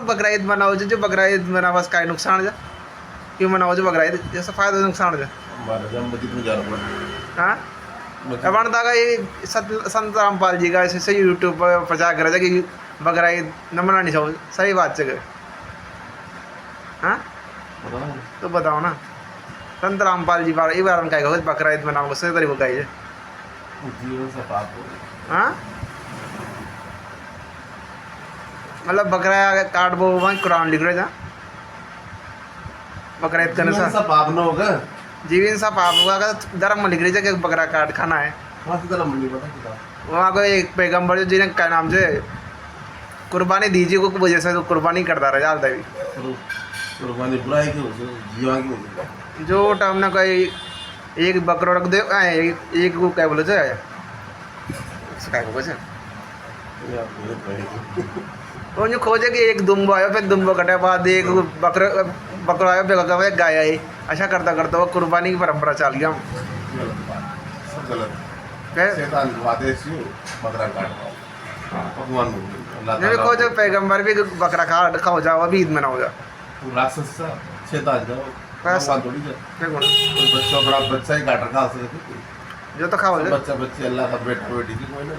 बकरा ईद मनाओ जो बकरा ईद मना बस का नुकसान जा क्यों मनाओ जो बकरा ईद जैसा फायदा नुकसान जा हाँ अपन था ये संत रामपाल जी का ऐसे यूट्यूब पर प्रचार करे थे कि बकरा ईद न मनानी चाहिए सही बात है हाँ तो बताओ ना संत रामपाल जी बार बार हम कहेगा बकरा ईद मनाओ सही तरीके का है हाँ मतलब बकरा काट वो वहाँ कुरान लिख रहे था बकरा ईद करने से पाप न होगा जीवन सा पाप होगा अगर धर्म में लिख रही है कि बकरा काट खाना है वहाँ को एक पैगम्बर जो जिन्हें क्या नाम से कुर्बानी दीजिए को वजह से तो कुर्बानी करता रहा जाता भी कुर्बानी बुराई की हो जीवा की हो जो टाइम ना कोई एक बकरो रख दे एक को क्या बोले थे क्या बोले वो जो खोजे कि एक दुम्बो आयो फिर दुम्बो कटे बाद एक बकरा आयो फिर एक गाय आई अच्छा करता करता वो कुर्बानी की परंपरा चल गया सब गलत शैतान के आदेश से बकरा काट भगवान नहीं खोजे पैगंबर भी बकरा काट खाओ जाओ अभी ईद मनाओ जा राक्षस सा शैतान जाओ भगवान थोड़ी जा बच्चा बड़ा बच्चा ही काट रखा सकते जो तो खाओ बच्चा बच्चे अल्लाह का बेटा बेटी की कोई ना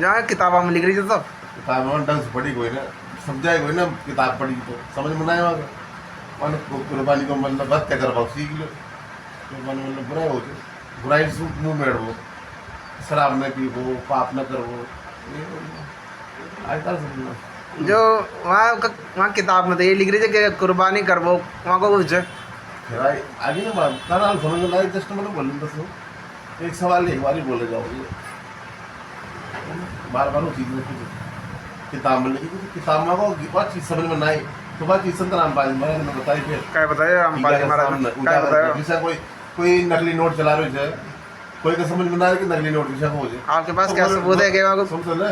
यहाँ किताबा में लिख रही थी सब किताब में ढंग से पढ़ी कोई ना समझाए कोई ना किताब पढ़ी तो समझ में ना आए वहाँ कुर्बानी को मतलब बात क्या कर पाओ सीख लो कुर्बानी मतलब बुराई हो जाए बुराई से मुँह मेड़ वो शराब न पी वो पाप न कर वो आजकल समझना जो वहाँ किताब में तो ये लिख रही थी कि कुर्बानी कर वो वहाँ को कुछ फिर आगे ना बात करना समझ में लाए जस्ट मतलब बोलें बस एक सवाल एक बार ही बोले जाओगे बार बार वो चीज़ में किताब में लिखी किताब में वो बात चीज़ समझ में ना आई तो बात चीज़ संत रामपाल महाराज ने बताई फिर क्या बताया रामपाल महाराज क्या बताया जैसा कोई नकली नोट चला रहे है कोई का समझ में ना आए कि नकली नोट विषय हो जाए आपके पास क्या सबूत है कि वहाँ समझो ना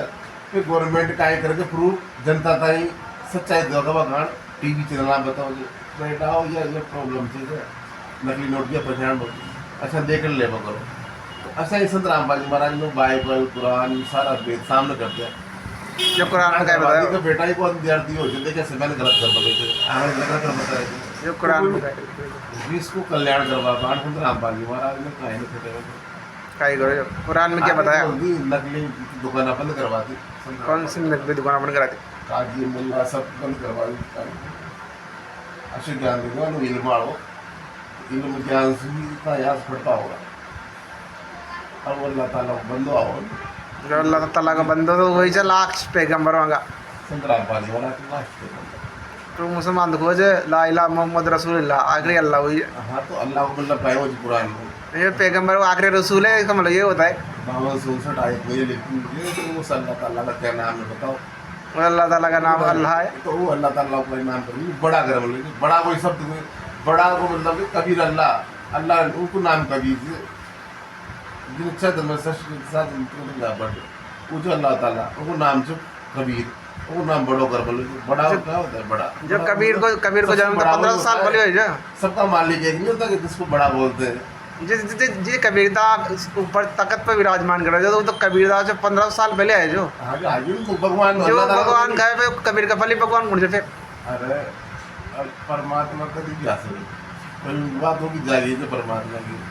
फिर गवर्नमेंट का करके प्रूफ जनता ताई सच्चाई दो का टीवी चैनल आप बताओ जो बेटा हो या ये प्रॉब्लम चीज़ है नकली नोट की पहचान अच्छा देख ले करो अच्छा ही संत रामपाल महाराज ने बाइबल कुरान सारा वेद सामने करते हैं जो कुरान में क्या बताया बेटा ही को विद्यार्थी हो जाते कैसे मैंने गलत कर बताए थे जो कुरान में इसको कल्याण करवा पाठ संत रामपाल महाराज ने कहा क्या करो कुरान में क्या बताया नकली दुकान बंद करवा दी कौन सी नकली दुकान बंद करा दी काजी मुल्ला सब बंद करवा दी अच्छे ज्ञान देगा इल्म आड़ो इल्म ज्ञान से ही इतना याद पड़ता होगा अब अल्लाह ताला बंदो आओ जो अल्लाह ताला का बंदो तो वही से लाख पैगंबर होगा संत रामपाल वाला लास्ट तो मुसलमान देखो जे ला इलाहा मोहम्मद रसूलुल्लाह आखिरी अल्लाह हुई हाँ तो अल्लाह को मतलब पाए हो कुरान में ये पैगंबर वो आखिरी रसूल है इसका मतलब ये होता है 62 आयत में ये लिखी है तो वो अल्लाह ताला का क्या नाम है बताओ वो अल्लाह ताला का नाम अल्लाह है तो वो अल्लाह ताला का नाम करिए बड़ा कर बोले बड़ा कोई शब्द कोई बड़ा को मतलब कबीर अल्लाह अल्लाह उनको नाम कबीर जिन छद में साथ बट वो जो अल्लाह ताला वो नाम जो कबीर वो नाम बड़ो कर बोले बड़ा क्या होता है बड़ा जब कबीर को जन्म 15 साल पहले हुई जो सबका मालिक एक नहीं होता कि जिसको बड़ा बोलते हैं जी कबीरदा ऊपर तख्त पर विराजमान कर रहे थे तो कबीरदा से 15 साल पहले आए जो भगवान जो भगवान गए पे कबीर का फली भगवान कौन से फिर अरे परमात्मा कभी भी आ सकते कोई बात होगी जारी है परमात्मा की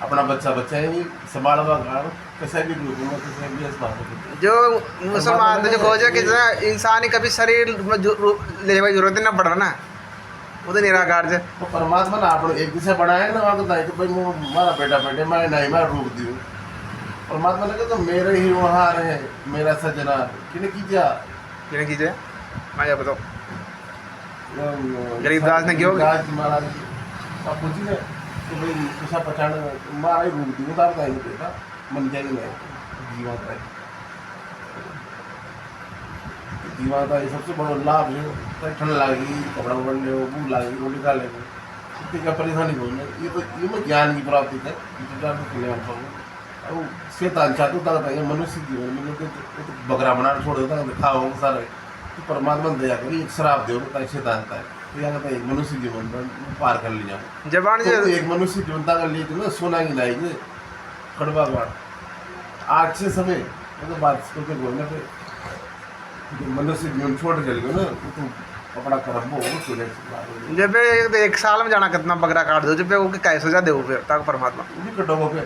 अपना बच्चा ही संभालवा कैसा भी जो मुसलमान जो खोजे कि इंसान ही कभी शरीर में ले जरूरत ना पड़ रहा ना वो तो निराकार से तो परमात्मा ना आप एक दिशा बनाए ना वहाँ तो भाई हमारा बेटा बेटे मैं नहीं मैं रोक दी परमात्मा ने कहा तो मेरे ही वहाँ रहे मेरा सजना किने कीजिए मैं बताओ गरीबदास ने क्यों महाराज आप पूछिए तो भाई कुछ पहचान मारा ही रोक दी उतार का बेटा मन जाएगी नहीं जीवा जीवाता ये सबसे बड़ा लाभ है ठंड लगी कपड़ा बढ़ने हो भूख लगी रोटी खा लेंगे इतनी क्या परेशानी होने ये तो मैं ज्ञान की प्राप्ति है और शैतान चाहता होता है मनुष्य जीवन में तो बकरा बना छोड़ देता है खाओ सारा तो परमात्मा दया करी एक शराब दे होता है शैतान का तो यहाँ कहता है एक मनुष्य जीवन पार कर लिया जबान तो एक मनुष्य जीवनता कर लिए ना सोना की लाएगी कड़वा बाढ़ आज से समय मतलब बात करके बोलने पे मनुष्य जीवन छोड़ चल गयो ना तो अपना कर्म हो चले जब एक साल में जाना कितना बकरा काट दो जब वो क्या सजा दे फिर तक परमात्मा भी कटोगे पे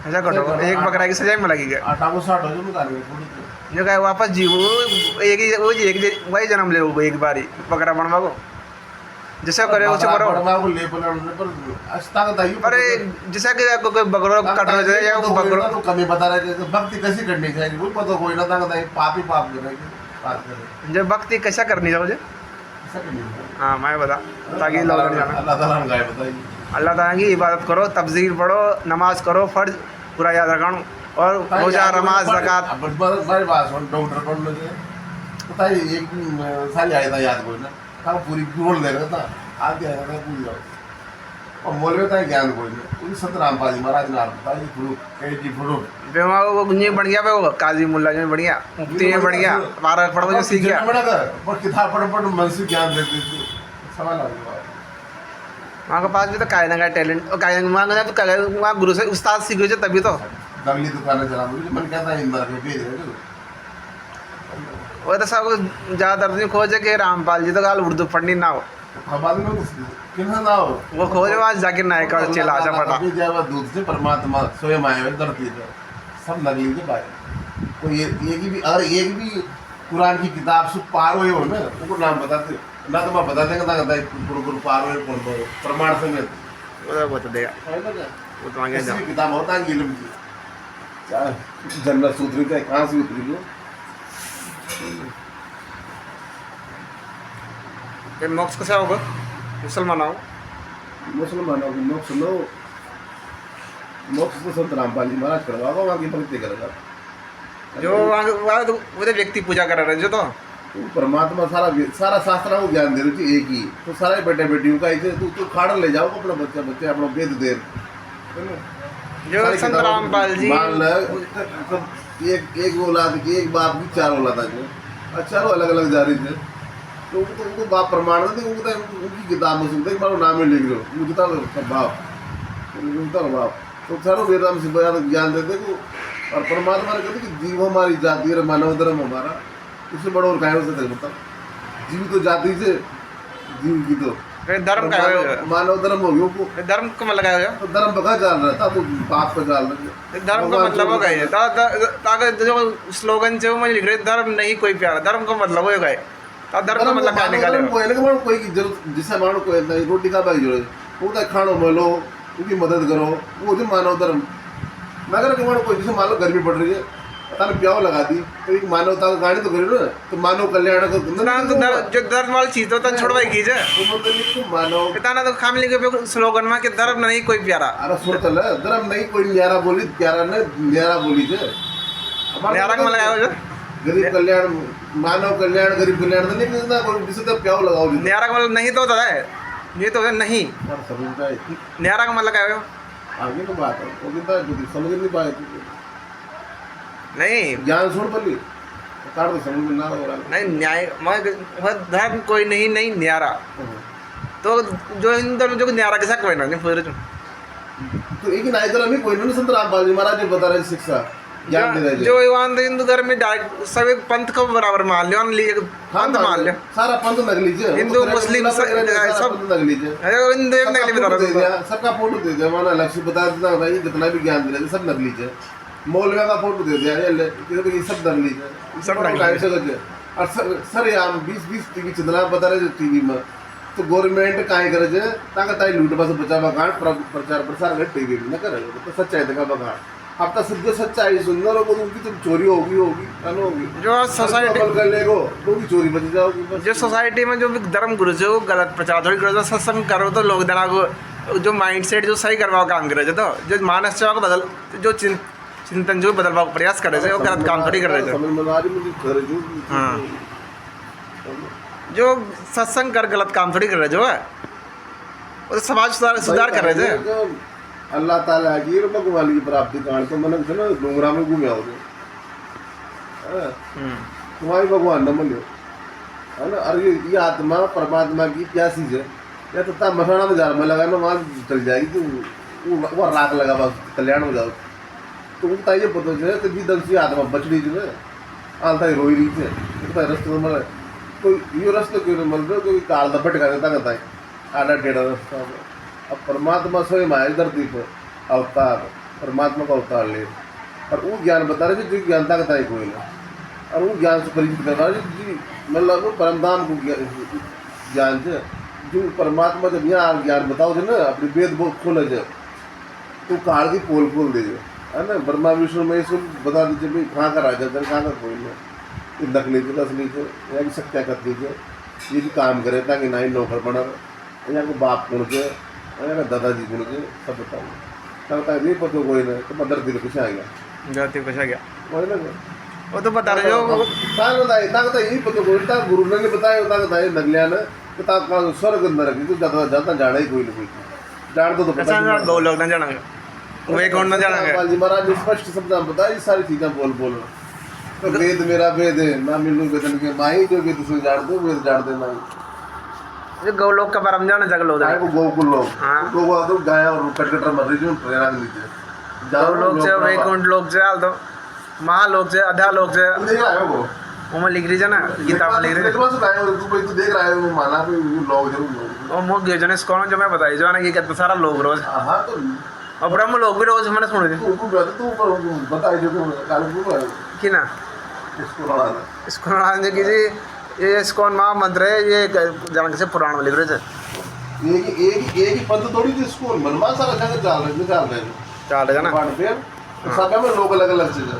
ऐसा कटो एक बकरा की सजा में लगेगी आटा को 60 हो जो निकाल गए थोड़ी जो क्या वापस जीव एक ही वही जन्म ले वो एक बारी बकरा बनवा को जैसा करे उसे करो बड़मा को ले पर अस्ता का दाई अरे जैसा कि आपको कोई बकरा काट रहा है या बकरा तो कमी बता रहे थे भक्ति कैसी करनी चाहिए वो पता कोई ना था दाई पाप ही पाप कर रहे बात कर रहे जब भक्ति कैसा करनी चाहिए मुझे ऐसा करनी चाहिए हाँ मैं बता ताकि लोग नहीं जाना अल्लाह ताला ने गाय बताई अल्लाह ताला की इबादत करो तफजीर पढ़ो नमाज करो फर्ज पूरा याद रखना और रोजा नमाज ज़कात हमारे पास डॉक्टर पढ़ लगे पता है एक साल आया था याद कोई ना था पूरी गोल दे रहा था आगे आया था पूरी और मौलवी था ज्ञान कोई नहीं उन सतराम पाजी महाराज ने आपको बताया गुरु कई जी गुरु बेमा वो गुंजी बढ़ गया वो काजी मुल्ला जी बढ़ गया मुफ्ती में बढ़ गया बारह पढ़ के सीख गया बड़ा कर पर किताब पढ़ मन से ज्ञान देते थे सवाल आ गया वहाँ के पास भी तो काय ना काय टैलेंट और काय मांगना तो काय वहाँ गुरु से उस्ताद सीख गए तभी तो दगली दुकान चला मुझे मन कहता है इंदर के भेज रहे वो तो सब ज़्यादातर नहीं खोजे कि रामपाल जी तो गाल उर्दू पढ़नी ना हो बाद में किन्ना ना हो वो खोजे वहाँ जाकिर नायक का चला आशा पड़ा जब दूध से परमात्मा स्वयं आए हुए धरती पर सब नकली के बारे कोई एक ही भी अगर एक भी कुरान की किताब से पार हुए हो ना उनको नाम बताते ना तो मैं बता देंगे ना कहता गुरु गुरु पार हुए कौन कौन प्रमाण समेत वो बता देगा वो तो आगे जाओ किताब होता है इल्म की जन्नत सूत्री का कहाँ से उतरी हो ये मोक्ष कैसा होगा मुसलमान आओ मुसलमानों को मोक्ष लो मोक्ष तो संत रामपाल जी महाराज करवाओ वहाँ की भक्ति करेगा जो वहाँ तो वो व्यक्ति पूजा कर रहे जो तो परमात्मा सारा शास्त्रों को ज्ञान दे रही थी एक ही तो सारे बेटे बेटियों का ऐसे तू खाड़ ले जाओ अपना बच्चा बच्चे अपना वेद दे जो संत रामपाल जी मान ल एक औलाद की एक बाप की 4 औलाद जो अच्छा वो अलग अलग जा रही थे तो उनको बाप प्रमाण थे उनको उनकी किताब में सुनते मारो नाम लिख लो उनका बाप उनका बाप तो सारों वेदांत से ज्ञान देते को और परमात्मा ने कहते कि जीव हमारी जाति है मानव धर्म हमारा उससे बड़ा और काहे से बता जीव तो जाति से जीव की तो धर्म का मानव धर्म हो गया धर्म का मतलब है तो धर्म बका चल रहा था तो बाप का चल रहा धर्म का मतलब होगा ये ताकि जो स्लोगन से वो मुझे लिख रहे धर्म नहीं कोई प्यारा धर्म का मतलब होगा ये धर्म का मतलब क्या निकाले कोई की जरूरत जिससे मानो कोई नहीं रोटी का भाई जोड़े वो तो खानो मिलो उनकी मदद करो वो जो मानव धर्म मगर के मानो कोई जिसे मान लो गर्मी पड़ रही है ताने प्याव लगा दी तो एक मानवता का गाड़ी तो करी ना तो मानव कल्याण को जो धर्म वाली चीज होता है छोड़वाई कीजिए तो मानव पिताना तो खामली के स्लोगन में कि धर्म नहीं कोई प्यारा अरे सुन चल धर्म नहीं कोई न्यारा बोली प्यारा ने न्यारा बोली जे न्यारा का मतलब है गरीब कल्याण मानव कल्याण गरीब कल्याण तो नहीं ना कोई जिसे तो प्याव लगाओ न्यारा का मतलब नहीं तो होता है ये तो नहीं न्यारा का मतलब क्या है आगे तो बात है वो कितना समझ नहीं पाए नहीं ज्ञान छोड़ पल्ली कार तो समझ में ना हो रहा नहीं न्याय धर्म कोई नहीं नहीं न्यारा तो जो इन दोनों जो न्यारा के साथ कोई ना नहीं फिर तो एक ही नाई धर्म ही कोई नहीं संत रामपाल जी महाराज ने बता रहे शिक्षा ज्ञान दे रहे जो हिंदू धर्म में डायरेक्ट सब एक पंथ को बराबर मान लियो पंथ मान लियो सारा पंथ नकली है हिंदू मुस्लिम सब नकली है हिंदू एक नकली बता रहा सबका फोटो दे दिया माना लक्ष्य बता देता भाई जितना भी ज्ञान दे रहे सब नकली है मौलविया का फोटो दे दिया ये सब नकली है सब नकली है और सर यार 20 टीवी चंदना बता रहे टीवी में तो गवर्नमेंट काहे करे जे ताका ताई लूट बस बचावा गांठ प्रचार प्रसार कर टीवी में न करे तो सच्चाई देखा बगा अब तो सिर्फ सच्चाई सुंदर हो उनकी तो चोरी होगी होगी जो सोसाइटी कर लेगो तो भी चोरी बच जाओगी जो सोसाइटी में जो धर्म गुरु जो गलत प्रचार थोड़ी करो सत्संग करो तो लोग देना को जो माइंडसेट जो सही करवाओ काम करे तो जो मानस को बदल जो चिंतन जो बदलवा प्रयास कर रहे थे वो गलत काम थोड़ी कर रहे थे हाँ जो सत्संग कर गलत काम थोड़ी कर रहे जो है वो समाज सुधार कर रहे थे अल्लाह ताला की भगवान की प्राप्ति कारण तो मन से ना डोंगरा में घूमे आओगे तुम्हारी भगवान न मिलो है ना अरे ये आत्मा परमात्मा की क्या चीज है या तो ता मसाना में जा में लगा ना वहाँ चल जाएगी तो वो राख लगा बस कल्याण हो जाओ तो उनको ताइए पता चले तो भी दल से आत्मा बच रही जो है आलता रोई रही थे इतना रस्तो मला तो यो रस्तो क्यों नहीं मिल रहा क्योंकि काल दा भटका देता कहता है आधा टेढ़ा रास्ता अब परमात्मा स्वयं आए धरती पर अवतार परमात्मा का अवतार ले और वो ज्ञान बता रहे जो ज्ञानता कहता है कोई ना और वो ज्ञान से परिचित कर रहा है जी मतलब वो परमधाम को ज्ञान से जो परमात्मा जब यहाँ ज्ञान बताओ जो ना अपनी वेद वो खोले जो तो काल की पोल खोल दे है ना ब्रह्मा विष्णु में इसको बता दीजिए भाई कहाँ का राजा था कहाँ का कोई नहीं ये नकली थे असली थे या कि सत्या कर दीजिए ये भी काम करे ताकि ना ही नौकर बना यहाँ को बाप गुण के यहाँ का दादाजी गुण के सब बताओ तब तक नहीं पता कोई नहीं तो मदर दिल कुछ आ गया जाती कुछ आ गया वही ना वो तो बता रहे हो ताकत बताए ताकत यही पता कोई था गुरु ने नहीं बताया ताकत है नगलिया ने कि ताकत स्वर्ग अंदर की तो जाता जाता जाना ही कोई नहीं कोई जान तो पता अच्छा दो लोग ना जाना वो एक और ना जाना जी महाराज ने स्पष्ट शब्द बताया ये सारी चीजें बोल तो वेद मेरा वेद है ना मिलू वेदन के माई जो वेद से जान दो वेद जान दे माई ये गौलोक का परम जाना जग लोग को गोकुल लोग गोवा तो गाय और कटकटर मर रही जो प्रेरणा लीजिए गौलोक से वैकुंठ लोक से हाल तो महालोक से अधा लोक से देख रहा है वो में लिख रही है ना गीता में लिख रही है तू देख रहा है वो माना भी लोग जरूर और मुख जो कौन जो मैं बताई जो ना कि कितना सारा लोग रोज हाँ तो और ब्रह्म लोग भी रोज मैंने सुने तू बताई जो कि ना इसको नारायण जी ये इसको महामंत्र है ये जन से पुराण में लिख रहे थे एक ही पद थोड़ी थी इसको मनवा सारा जगह चल रहे ना सब में लोग अलग अलग चीज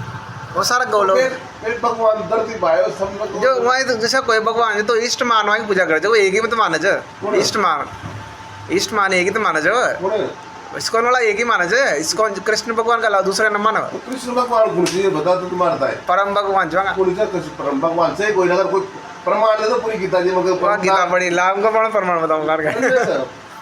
वो सारा गौलोक एक भगवान धरती पाए सब जो वहाँ तो जैसा कोई भगवान है तो इष्ट मान वहाँ की पूजा करते वो एक ही में तो माने जो इष्ट मान एक ही तो माने जो इसको वाला एक ही माने जो इसको कृष्ण भगवान का अलावा दूसरे न मानो कृष्ण भगवान गुण जी बता तो तुम्हारा है परम भगवान जो परम भगवान से कोई अगर कोई प्रमाण दे तो पूरी गीता जी मगर गीता पढ़ी लाभ का बड़ा प्रमाण बताऊंगा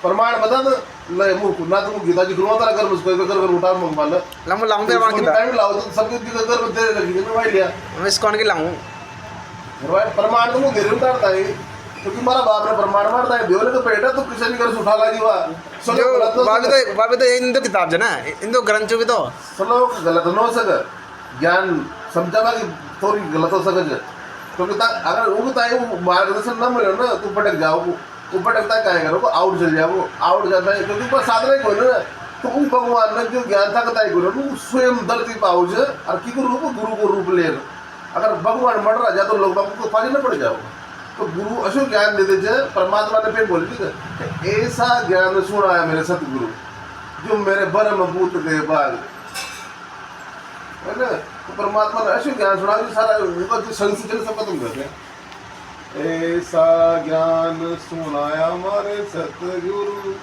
प्रमाण बता तो ले मुंह ना तो गीता जी गुरुओं तरह कर मुझको कर उठा मंगवा ले लाऊं लाऊं प्रमाण गीता टाइम लाओ तो सबके दिल कर दे लगी मैं भाई लिया मैं इसको की लाऊं भाई प्रमाण तो मुझे नहीं उतारता है क्योंकि हमारा बाप ने प्रमाण मारता है देवले का बेटा तो किसी नहीं कर उठा ला जी वाह जो बाबे तो हिंदू किताब है ना हिंदू ग्रंथ जो भी तो चलो गलत न हो सके ज्ञान समझावा कि थोड़ी गलत हो सके क्योंकि अगर वो ताई मार्गदर्शन न मिले ना तो भटक जाओ वो भटकता क्या करो को आउट चल जाओ आउट जाता है क्योंकि ऊपर साधना ही कोई ना तो उन भगवान ने जो ज्ञान था कताई गुरु वो स्वयं धरती पाओ जे और की गुरु को रूप ले अगर भगवान मर रहा जा तो लोग बाबू को फाजी न पड़ जाओ तो गुरु अशोक ज्ञान दे दे परमात्मा ने फिर बोली थी ऐसा ज्ञान सुनाया मेरे सतगुरु जो मेरे बरम भूत के बाद है ना तो परमात्मा ने अशोक ज्ञान सुना सारा उनका जो संस्कृति सब खत्म कर दिया ऐसा ज्ञान सुनाया मारे सतगुरु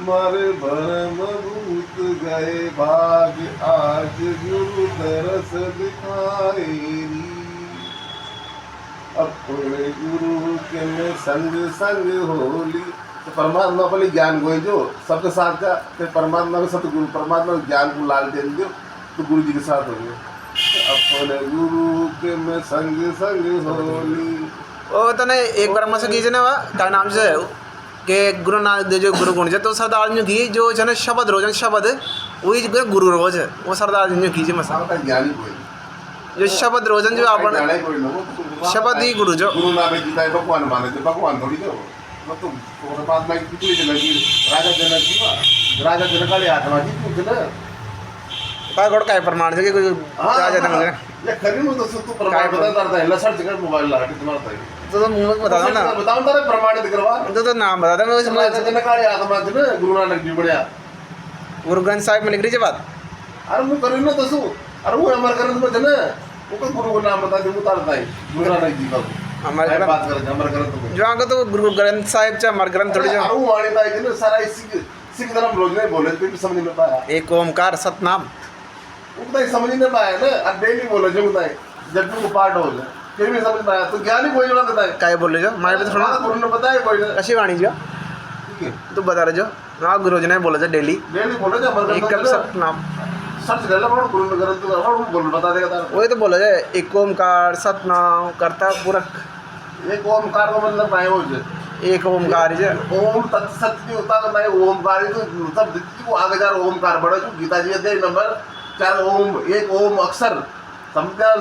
मारे भरम भूत गए भाग आज गुरु तरस दिखाए अपने गुरु के में संग संग होली तो परमात्मा वाली ज्ञान गोई जो सबके साथ का फिर परमात्मा के सतगुरु परमात्मा ज्ञान को लाल दे दो तो गुरु जी के साथ हो गए अपने गुरु के में संग संग होली वो तो ने एक बार मुझसे कीजिए ना क्या नाम से कि गुरु नानक देव जो गुरु गुण तो सरदार जी की जो है ना शब्द रोज शब्द वही गुरु रोज है वो सरदार जी कीजिए मसा जो शब्द रोजन जो अपन शब्द ही गुरु जो गुरु नानक जी का भगवान माने थे भगवान थोड़ी जो मतलब परमात्मा की कितनी जगह की राजा जनक वाले आत्मा जी पूछ ना काय गोड़ काय प्रमाण से कोई राजा जनक ये खरी में तो तू प्रमाण बता करता है लसड़ जगह मोबाइल ला के तुम्हारा था तो मुंह में बता दो ना बताओ तारे प्रमाणित करवा तो नाम बता दो मैं उसमें राजा जनक वाले आत्मा थे ना गुरु नानक जी बढ़िया गुरु ग्रंथ साहिब में लिख रही बात अरे वो करी ना तो अरे वो अमर ग्रंथ में थे ना वो गुरु को नाम बता दे उतारता है गुरु नानक जी का हमारे बात करें अमर ग्रंथ में जो आगे तो गुरु ग्रंथ साहिब चा अमर ग्रंथ थोड़ी जो अरे वो वाणी था कि सारा सिख धर्म लोग नहीं बोले तो समझ नहीं पाया एक ओमकार सतनाम उतना ही समझ नहीं पाया ना अब डेली बोलो जो उतना जब को पार्ट हो जाए फिर भी समझ पाया तो ज्ञान ही कोई ना बताए काय बोल रहे जो मारे पे थोड़ा गुरु ने बताया कोई ना कशी वाणी जो ठीक है तू बता रहे जो हाँ गुरु जी ने बोला था डेली डेली बोलो जो अमर एक ग्रंथ सतनाम सर्च कर लो गुरु ने ग्रंथ और बोल बता देगा तारा वही तो बोला जाए एक ओमकार सतनाम करता पुरख एक ओमकार का मतलब पाए हो जे एक ओमकार जो ओम तत्सत की होता है मैं ओमकार तो मतलब को आगे जा ओमकार बड़ा जो गीता जी अध्याय नंबर 4 ओम एक ओम अक्षर समझा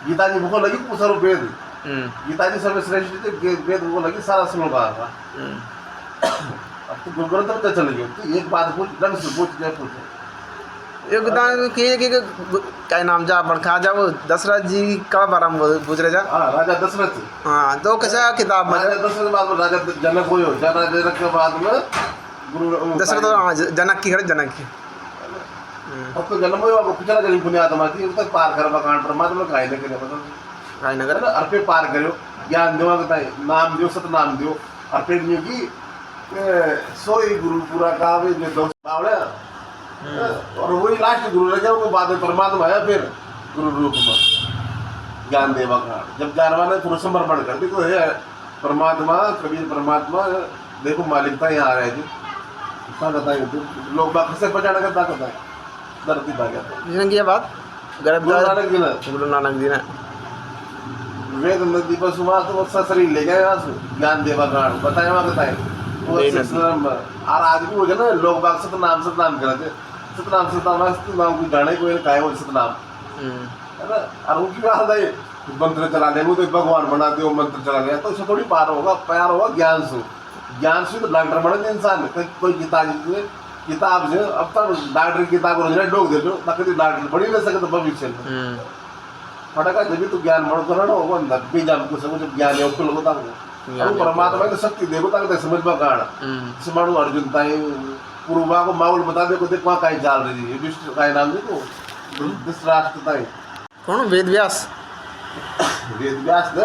गीता जी भूखो लगी पूछो वेद गीता जी सर्वश्रेष्ठ थे, वेद वो लगी सारा श्लोक आ रहा। अब तो गुरु ग्रंथ में चल गए तो एक बात पूछ, ढंग से पूछ क्या पूछे। योगदान किए कि क्या नाम जा अपन खा जा वो दशरथ जी का बारे में पूछ रहे जा। हाँ, राजा दशरथ। हाँ तो कैसा किताब में राजा दशरथ के बाद में राजा जनक हुए हो, जनक के बाद में गुरु दशरथ, हाँ जनक की खड़े जनक की। अब तो जन्म हुआ वो कुछ जन्म पुण्यात्मा थी, उस तक पार कर मकान परमात्मा का आईने करे मतलब राय नगर अर्पे पार करो, ज्ञान देवा बताए, नाम दियो सतनाम दियो, अर्पे नहीं की सोई गुरु पूरा का वे जो दोस्त बावड़े और वही लास्ट गुरु रह गया, वो बाद में परमात्मा आया फिर गुरु रूप में ज्ञान देवा का। जब जानवा ने पूरा समर्पण कर दी तो है परमात्मा, कबीर परमात्मा देखो मालिकता यहाँ आ रहा है जी, बताए लोग बाकी से बचाना करता करता है धरती पा गया। जिसने की बात गुरु नानक जी ने, गुरु नानक जी ने वेद नदी पर सुमा तो वो शरीर ले गए यहाँ से ज्ञान देवा गान बताए वहाँ बताए वो और आज भी हो गया ना लोग बाग सतनाम करते सतनाम की गाने को कहा वो सतनाम है ना। और उनकी बात है मंत्र चला दे वो तो भगवान बना दे, वो मंत्र चला गया तो इससे थोड़ी पार होगा ज्ञान से तो डॉक्टर बने इंसान कोई किताब से अब तक डॉक्टर की किताब रोज डोक दे दो ताकि डॉक्टर बड़ी नहीं सकते भविष्य में फटका जब तो ज्ञान मण करना होगा अंदर बीजा को सब जब ज्ञान है उसको लगता है वो परमात्मा की शक्ति देखो ताकि समझ में काढ़ समाणु अर्जुन ताई पूर्वा को माहौल बता दे को देख वहाँ कहीं चाल रही है विष्णु का नाम देखो धृतराष्ट्र ताई कौन वेद व्यास न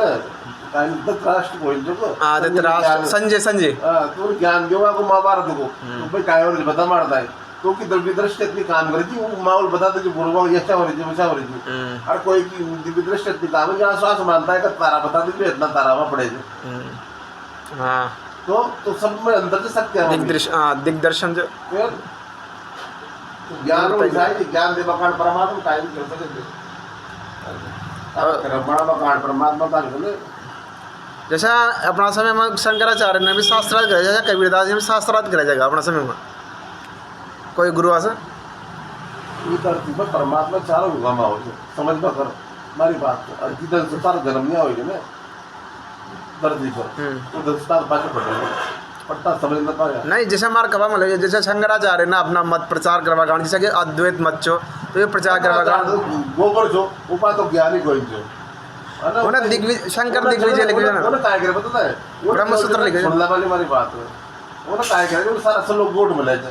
काई धृतराष्ट्र को जो को धृतराष्ट्र संजय तो ज्ञान देवा को महाभारत को तो भाई काय और बता मारता है तो कि दिव्य दृष्टि इतनी काम करी थी वो माहौल बताते कि पूर्वा ऐसा हो रही थी वैसा हो रही थी और कोई की दिव्य दृष्टि इतनी काम है जहाँ श्वास मानता है कि तारा बता दे इतना तारा वहाँ पड़े थे। हाँ तो सब में अंदर से सकते हैं दिग्दर्शन जो ज्ञान हो जाए ज्ञान दे मकान परमात्मा काय भी कर सकते बड़ा मकान परमात्मा का बोले जैसा अपना समय में शंकराचार्य ने भी शास्त्रार्थ करा जाएगा, कबीरदास जी ने शास्त्रार्थ करा जाएगा अपना समय में कोई गुरु आसा ये धरती पर परमात्मा चारों युगमा हो समझ में कर हमारी बात को और जिधर से तार जन्म नहीं होगी ना धरती पर तो दस्तार पाछे पड़ता समझ ना पाया नहीं। जैसे हमारा कवा मतलब जैसे शंकराचार्य ने अपना मत प्रचार करवा गान जैसे कि अद्वैत मत चो तो ये प्रचार करवा गान गोबर जो उपा तो ज्ञानी कोई जो उन्हें दिग्विजय शंकर दिग्विजय लिख दिया ना उन्हें काय करे पता है ब्रह्मसूत्र लिख दिया सुनने वाली हमारी बात है उन्हें काय करे जो सारा सब लोग गोट मिले थे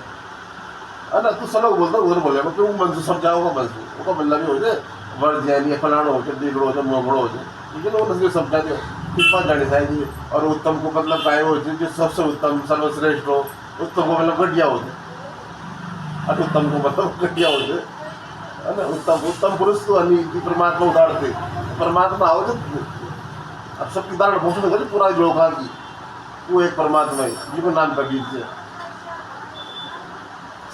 है ना तू सब लोग बोलता उधर बोले मैं क्यों मन से समझाऊंगा बस वो मतलब भी हो जाए वर्ड जानी फलाना हो जाए बिगड़ो हो जाए मोगड़ो हो जाए लेकिन वो नजर समझा दो कृपा जानी चाहिए और उत्तम को मतलब काय हो जाए जो सबसे उत्तम सर्वश्रेष्ठ हो उत्तम को मतलब घटिया हो जाए और उत्तम को मतलब घटिया हो जाए है ना। उत्तम पुरुष तो अन्य परमात्मा उदाहरण थे परमात्मा आओ जब अब सबकी उदाहरण घोषणा करें पूरा लोका की वो एक परमात्मा है जिसको नाम कबीर से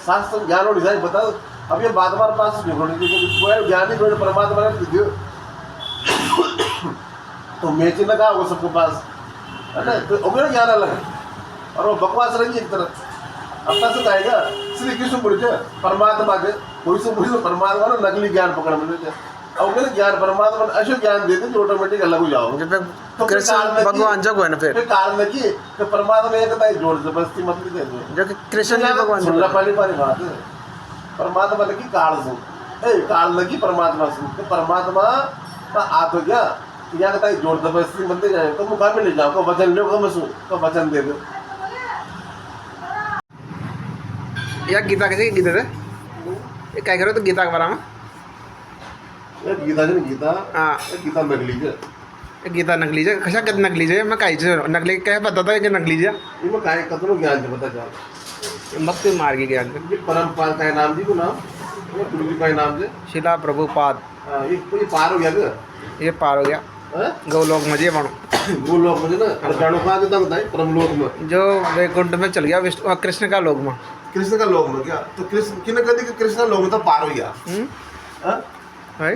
शास्त्र ज्ञान और डिजाइन बता अब ये बात हमारे पास ज्ञान ही कोई परमात्मा ने तो मेचे लगा वो सबके पास है ना तो मेरा ज्ञान अलग है और वो बकवास रही एक तरह अपना से कहेगा श्री कृष्ण बोले परमात्मा के कोई से बोले परमात्मा ने नकली ज्ञान पकड़ मिले और मेरे ज्ञान परमात्मा ने ऐसे ज्ञान देते जो ऑटोमेटिक अलग हो जाओ तो कृष्ण भगवान जग है ना फिर कारण में कि परमात्मा ने कहता है जोर जबरदस्ती मत दे दो जो कि कृष्ण जी भगवान सुनना पहली बात है परमात्मा ने की काल सुन काल लगी परमात्मा सुन तो परमात्मा का आ तो क्या क्या कहता है जोर जबरदस्ती मत दे जाए तो मुकाबले ले जाओ को वचन लो को सुन तो वचन दे दो या गीता कैसे गीता थे ये क्या करो तो गीता के बारे में गीता जी गीता हाँ गीता नकली है गीता नकली है कशा कद नकली है मैं काई से नकली क्या पता था कि नकली है इनमें काय कतनो ज्ञान से पता चल भक्ति मार्ग के ज्ञान ये परमपाल का नाम जी को नाम ये गुरु जी का नाम से शिला प्रभुपाद ये पार हो गया क्या ये पार हो गया गौलोक में जे बनो गोलोक में ना जानो कहाँ देता बताए परमलोक में जो वैकुंठ में चल गया विष्णु कृष्ण का लोक में कृष्ण का लोक में क्या तो कृष्ण किन कहती कि कृष्ण का लोक में तो पार हो गया भाई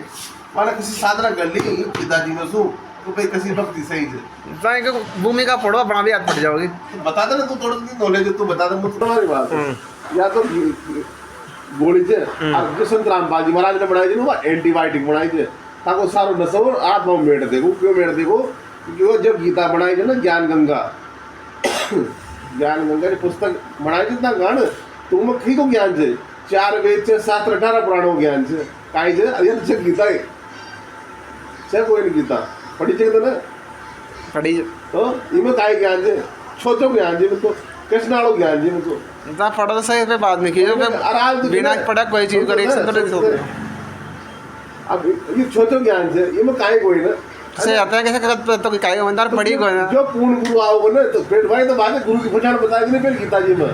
माना किसी साधना कर ली पिताजी में सू तो भाई किसी भक्ति सही से जाएंगे भूमिका पढ़ो अपना भी याद पड़ जाओगी तो बता दे ना तू थोड़ी सी नॉलेज तू बता दे मुझे तुम्हारी बात या तो गोली से और जो संत रामपाल जी महाराज ने बनाई थी ना एंटीबायोटिक बनाई थी ताको सारो नसो आत्मा मेट देखो क्यों मेट देखो जो जब गीता बनाई थी ना ज्ञान गंगा की पुस्तक बनाई थी ना गान तुम खी को ज्ञान से 4 वेद से 7 18 पुराणों ज्ञान से काई से अयन से गीता है से कोई नहीं गीता पढ़ी चाहिए तो ना पढ़ी तो इमे काई ज्ञान से छोटो ज्ञान जी मुझको कृष्णालो ज्ञान जी मुझको इतना पढ़ो तो सही पे बाद में कीजिए बिना पढ़ा कोई चीज करे एक संतरे नहीं सोचते अब ये छोटो ज्ञान से इमे काई कोई ना से आता है कैसे करत तो काय मंदार पढ़ी कोई ना जो पूर्ण गुरु आओगे ना तो पेट भाई तो बाद गुरु की पहचान बता दी पहले गीता जी में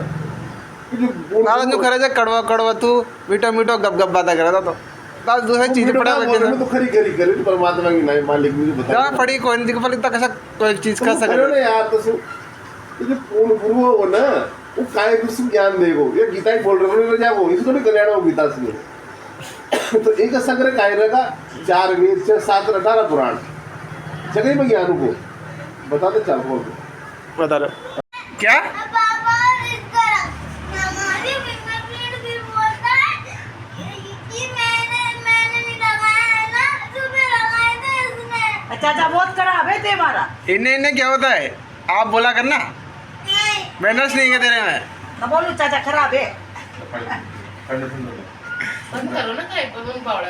ना जो करे जे कड़वा कड़वा तू मीठो मीठो गप गप बातें करता तो ताल दूसरी चीज पढ़ा बच्चे तो खरी खरी करे तो परमात्मा की नहीं मालिक मुझे बता ना पढ़ी कोई नहीं दिख इतना कैसा कोई चीज कर अरे सके ना यार तो ये जो पूर्ण गुरु हो ना वो काय कुछ ज्ञान देगो ये गीता ही बोल रहे हो जाओ इसको नहीं कल्याण हो गीता से तो एक संग्रह काय रहेगा 4 वेद से 7 18 पुराण जगह में ज्ञान को बता दे चल बोल बता रहे क्या चाचा बहुत खराब है तेरा। इन्हें इन्हें क्या होता है आप बोला करना मैनर्स नहीं है तेरे में ना बोलू चाचा खराब है। बंद करो ना काय पण पावडा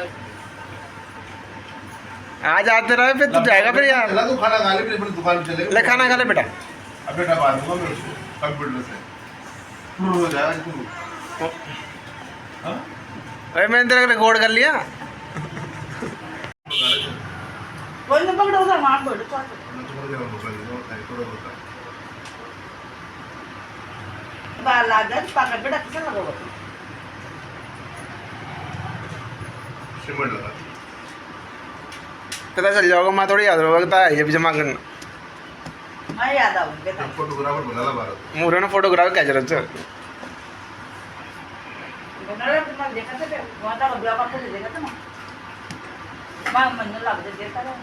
आज आते रहे फिर तू जाएगा फिर यार चला तू खाना खा ले फिर अपनी दुकान पे चलेगा ले खाना खा ले बेटा अब बेटा बात दूंगा मैं उसको कंप्यूटर से शुरू हो जाएगा तू हां अरे मैंने तेरा रिकॉर्ड कर लिया कोई न पकड़ो उधर मार बोल बाल लागत पाकट बेटा किसे लगाओ सिमट लगा पता चल जाओगा मैं थोड़ी याद रहोगा ये भी जमा करना मैं याद आऊं बेटा फोटोग्राफर बनाला भारत मुरे ने फोटोग्राफ क्या जरूरत है बनाले तुम देखा थे वहां का ब्लॉग आपको देखा था ना मां मन लग दे देखा था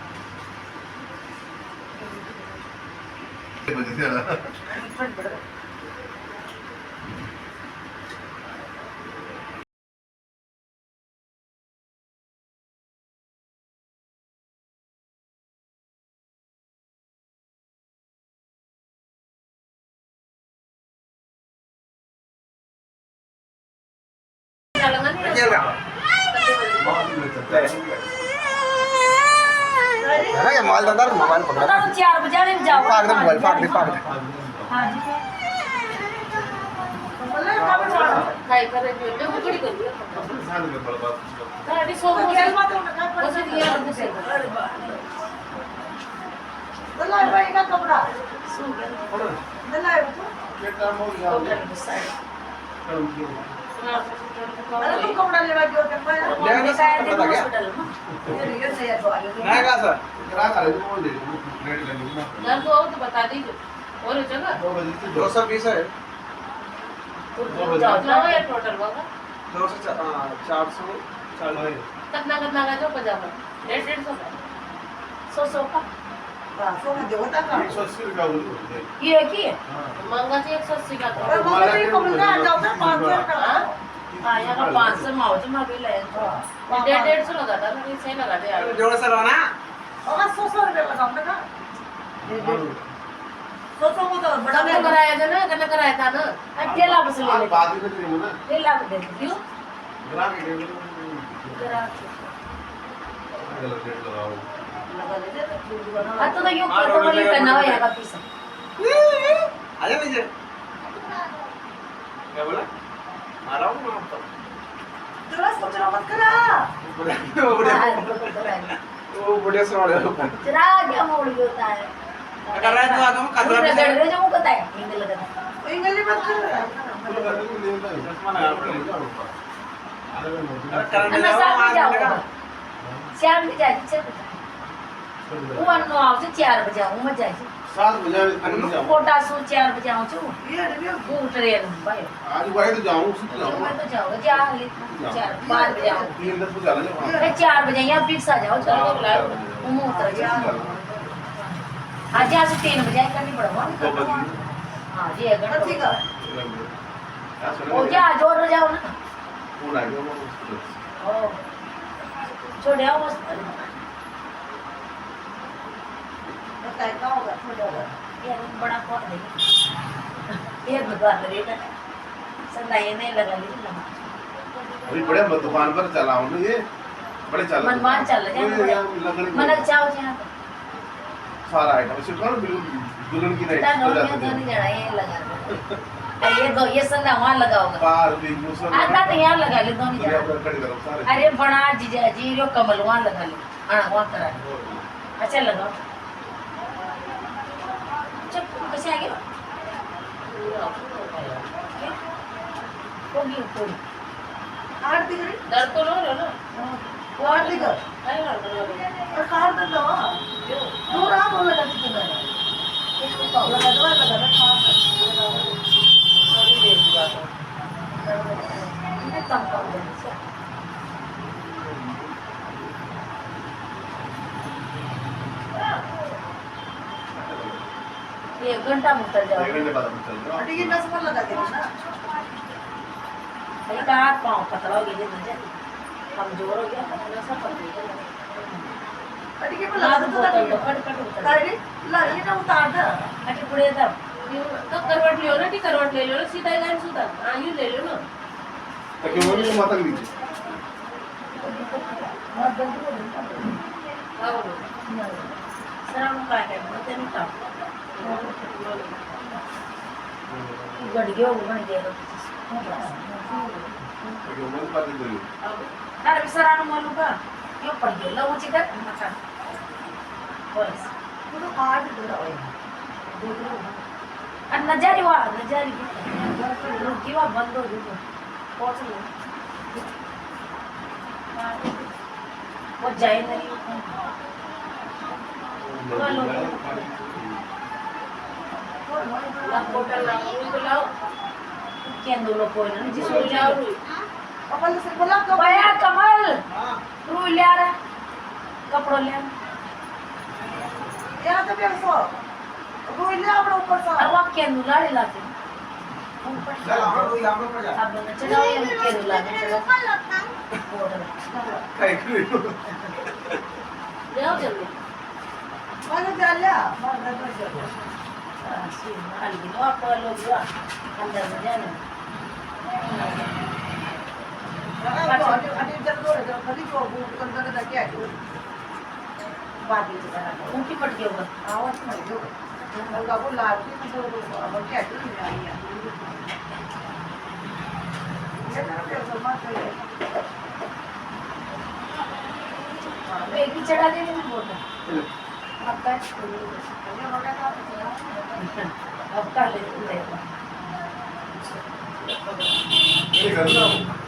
है ये माल दादा मोबाइल पकड़ा 4 बजे नहीं जाओ फाड़ दे मोबाइल फाड़ दे हां जी काय करायचं ते उघडी करू गाडी सोबत बस दिया दलाई भाई का कपड़ा सो गया दलाई अरे तुम कपड़ा लेवा जो के ले ना पता क्या ये से यार नहीं का सर करा खा ले बोल दे रेट करनी ना घर तो तो बता दीजिए और जगह 2 बजे से 220 है तो जाओ या टोटल होगा 200 400 40 कितना का जो पजामा 150 का 100 का सो में देवता का 180 रुपया बोल ये की महंगा से 180 का था और मम्मी को मिलता जाओ तो 500 का हां यहाँ का 500 माउज में भी ले 150 लगा था ना सही लगा दे यार जोड़ से रहो ना और 100 रुपए लगाऊंगा ना 100 को तो बड़ा कने कराया था ना कने कराया था ना अकेला बस ले ले बाद में करेंगे ना अकेला दे क्यों ग्राम के डेढ़ जरा रेट लगाओ आता तो यूं फोटो वाली करना है का पीस आजा नीचे क्या बोला आ रहा हूँ मैं तेरा सोच रहा मत करा वो बढ़िया सुना रहे हो जरा क्या मोड़ होता है कर रहा है तो आगे में कतरा पूरे गड़ जो कहता है इंगल लगा इंगली मत कर चश्मा लगा करने मैं जाओ साथ में आज जाऊंगा शाम में जाए चल वो अनु आओ से 4 बजे आऊं मैं जाए 7 बजे कोटा सो 4 बजे आऊं छु ये रे वो ट्रेन भाई आज भाई तो जाऊं उससे जाऊं मैं तो जाऊंगा जा ले 4 5 बजे आऊं 3-10 बजे चला जाओ मैं 4 बजे यहाँ फिक्स आ जाओ चलो बुला वो उतर जा आज यहाँ से 3 बजे करनी पड़ेगा 2 बजे हां जी अगर ठीक है ओ जा जोर जाओ ना फोन आ गया ओ छोड़ आओ बस बताए क्या होगा थोड़ा होगा ये बड़ा कौन है ये दुकान रहेगा संदा ये नहीं लगा ली लगा अभी बड़े दुकान पर चला हूँ ना ये बड़े चल मनमान चल लकड़ी मनक चाव यहाँ सारा आइटम सिर्फ ना बिल्कुल दुल्हन की बेटा नहीं हो नोट जाती में जड़ा ये लगा दो अरे ये दो ये संदा वहाँ लगा होगा बाहर भी मुसलमान आता तो यहाँ लगा ले दोनों दुनिया जड़ा पर खड़ी करो सारे अरे बना जीजा जी रो कमल वहाँ लगा ले हाँ वहाँ करा अच्छा लगाओ चल कैसे आ गया होगी थोड़ी आरती करी दर्द तो लो ना वो आरती कर अरे ना और कार कर दो दूर आ बोला करती थी मैं इसको तो लगा दो कार कर थोड़ी देर की बात है कम कम देना ये घंटा में उतर जाओ एक घंटे बाद हम चल रहे अरे ये नस पर लगा देना ना अरे कहाँ पाँव पतला हो गया नजर कमजोर हो गया पतला सा पतला अरे ये लगा दो तो बोतल कट कट उतर अरे ला ये ना उतार दे अच्छा पुढे तब तो करवट लियो ना ती करवट ले लो ना सीधा लाइन सुधा हाँ यूँ ले लो ना ताकि वो भी माता लीजिए मत बंद कर हाँ बोलो सर हम काय काय बोलते नहीं काम गड़ियों बन गया ताकि वो भी बात करिए तार विसरानु मालूम का क्यों पड़ गया लो ऊंची कर मकान बस वो तो आज दे रहा है और नजारी रुकी वा बंद हो गई पहुंच गई वो जाए नहीं आप बोतल लाओ उनको लाओ केंदू लो कोई ना जिसको जिसको जाओ अपन से बोला कब भैया कमल तू ले आ रहा कपड़ों ले आ यहाँ तो भी सो वो ले अपना ऊपर सा अब आप केंदू लाड़े लाते चल हम लोग यहाँ पर जा अब ना चलाओ ये केंदू लाने चलो काय करू ले आओ जल्दी मैंने जा लिया मैं घर जा अलग लो आप लोग जो अंदर में जाने अभी जब दो जब खड़ी को वो कंधा का क्या है बात ही करा ऊँची पट गया होगा आवाज नहीं जो और वो लाल की तो अब क्या है नहीं आई है ये ना फिर समाज है एक ही चढ़ा देने में बोलता अब का ये होगा का अब का ले ये कर लो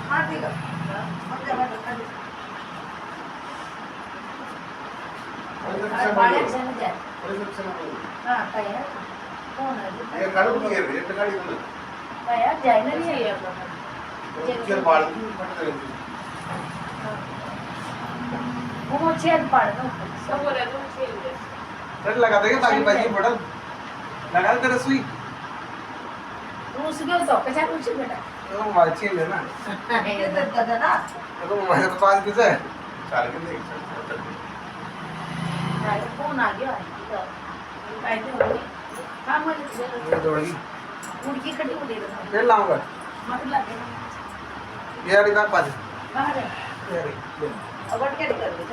हां ठीक है हम जगह रखा दे बाड़े से न जाए हाँ कहीं है कौन है ये गाड़ी की है ये गाड़ी को कहीं जाए नहीं है ये बाल की फट गई वो छेद पड़ दो सब बोले तुम खेल ले चल लगा देंगे ताकि बाजी बटन लगा दे तेरे सुई उसके तो कैसा कुछ बेटा तो मोबाइल छीन लेना ये दादा ना तो मोबाइल के पास किसे चाल के देख अरे कौन आ गया तो बैठे हो हाँ मुझे दौड़गी उड़की कटी उड़ी रहा फिर लाऊंगा मत लगे ये अड़ी तक पास कहाँ है ये अड़ी अब क्या कर दे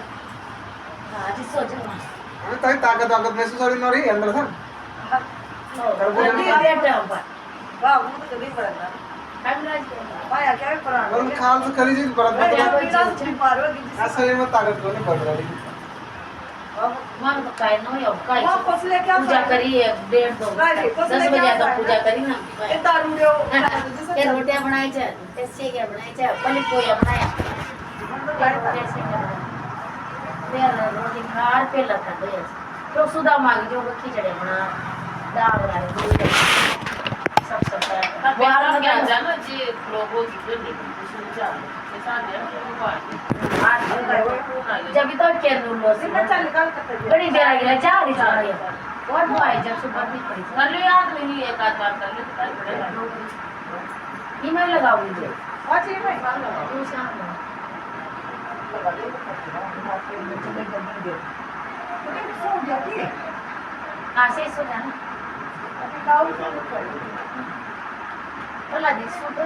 हाँ जी सोच रहा हमें ताकि ताकत ताकत महसूस हो रही ना रही अंदर से हूँ बैठा हूँ वाह वो तो कभी पड़ा टाइम लाज पाया क्या पड़ा और खाल से खली चीज बरत अरे बरत बिना से पारो की ऐसा ये मत ताकत को नहीं पड़ रही मान तो काय नो यो काय वहां फसले क्या पूजा करी 1:30 10 बजे तक पूजा करी ना ये दारू रे ते रोटियां बनाई छे ते सेक्या बनाई छे पली पोया बनाया ते रोटी खार पे लगा दे तो सुधा मांग जो खिचड़ी बना दाल बनाई सब सब बाहर क्या जाना जी लोगों की जो नहीं सुन जा ऐसा नहीं वो बात जब तो केंदू लो से इतना चल निकाल कर बड़ी देर आ गया जा रही जा रही और वो आई जब सुबह भी पड़ी कर लो याद में नहीं एक आध बार कर लो तो कर पड़ेगा ईमेल लगाओ मुझे आज ये मैं तू शाम में लगा दे तो सो जाती है कासे सो जाना बोला दी सो तो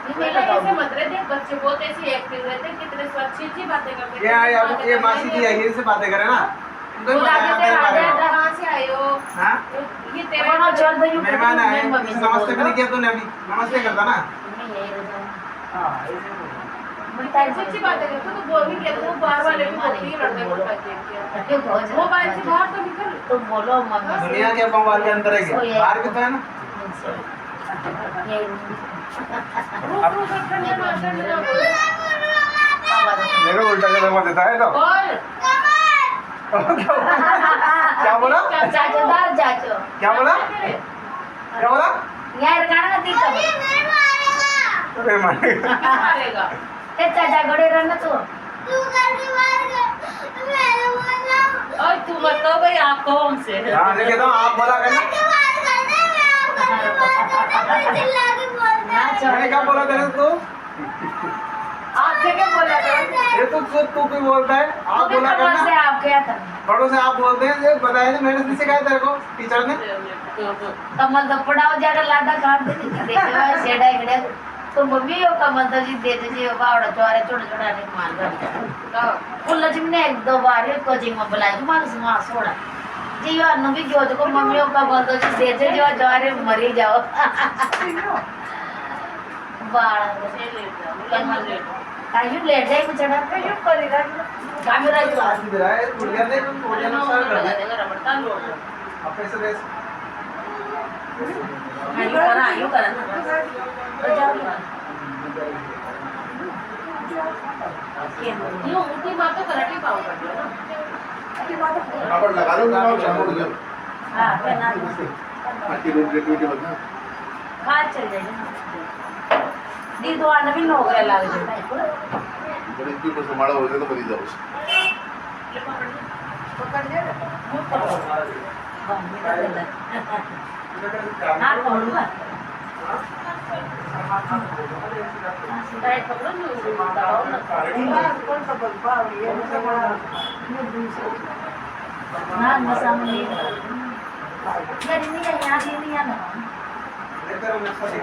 पहले ऐसे मत रहे थे बच्चे बहुत ऐसी एक्टिव रहते कितने अच्छी बातें करते ये मासी जी है इनसे बातें करें ना उनको ही पता है मेरे बारे में। कहाँ से आए हो हाँ ये तेरे बोलो चल भाई मेहमान आए नमस्ते भी नहीं किया तूने अभी नमस्ते करता ना सच्ची बातें करते तो बोल भी किया तो बाहर वाले भी बोलती है लड़के को वो बाहर से बाहर तो निकल तुम बोलो मम्मी से दुनिया के बंगाल के अंदर है क्या बाहर भी तो है ना देखो उल्टा जगह देता है तो बोल क्या बोला चाचो दार चाचो क्या बोला क्या बोला यार गाना ती कब अरे मारे मारेगा ते चाचा गड़े रहना तो और तू बताओ भाई आप कौन से हाँ देखे तो आप बोला करना मैंने क्या बोला तेरे तू आपसे क्या बोला था ये तो तू कोई बोलता है आप बोला से करना आप क्या था बड़ों से आप बोलते हैं ये बताया नहीं मैंने नहीं सिखाया तेरे को टीचर ने कमल तो पड़ाओ जाकर लादा काट दे देखो सेड़ा इकड़े तो मम्मी यो कमल तो जी देते जी बावड़ा चोरे छोटे छोटे ने मार कर फुल्ल जिमने एक दो बार ये कोचिंग में बुलाया तुम मार सुना सोड़ा जी यो अनु भी जो को मम्मी यो कमल तो जी देते जो चोरे मरी जाओ बाड़ा कमल कायू लेट जाए कुछ ना कायू करेगा कैमरा जो आज भी रहा है कुड़िया ने कुड़िया ने सारा कर दिया रबड़ता लोग अब कैसे देश आयु करा यूं उठी बात तो कराटी पाओ कर दिया ना पापड़ लगा दो ना चावल दे हां कहना आटी रोटी रोटी बना खा चल जाएगा दी दो आने भी नौकरी लग जाता है बड़ी की बस माड़ा हो जाए तो मरी जाओ पकड़ ले हां पकड़ूंगा डाइट पकड़ो जो दबाओ ना कौन सा बल्बा ये ना मसाला नहीं यार नहीं है यहाँ भी नहीं है ना लेकर मैं सही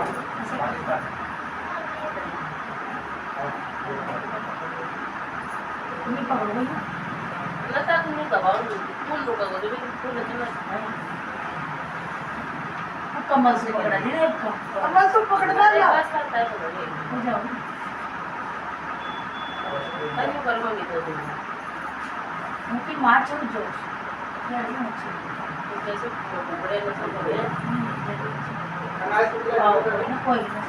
नहीं पकड़ो लता तुम दबाओ फूल रुका को भी फूल चला कमल से पकड़ा नहीं रे कमल तो पकड़ना है बस करता है हो जाओ अरे करो भी तो मुझे मार छोड़ जो यार ये मत जैसे बड़े लोग सब बड़े आओ ना कोई ना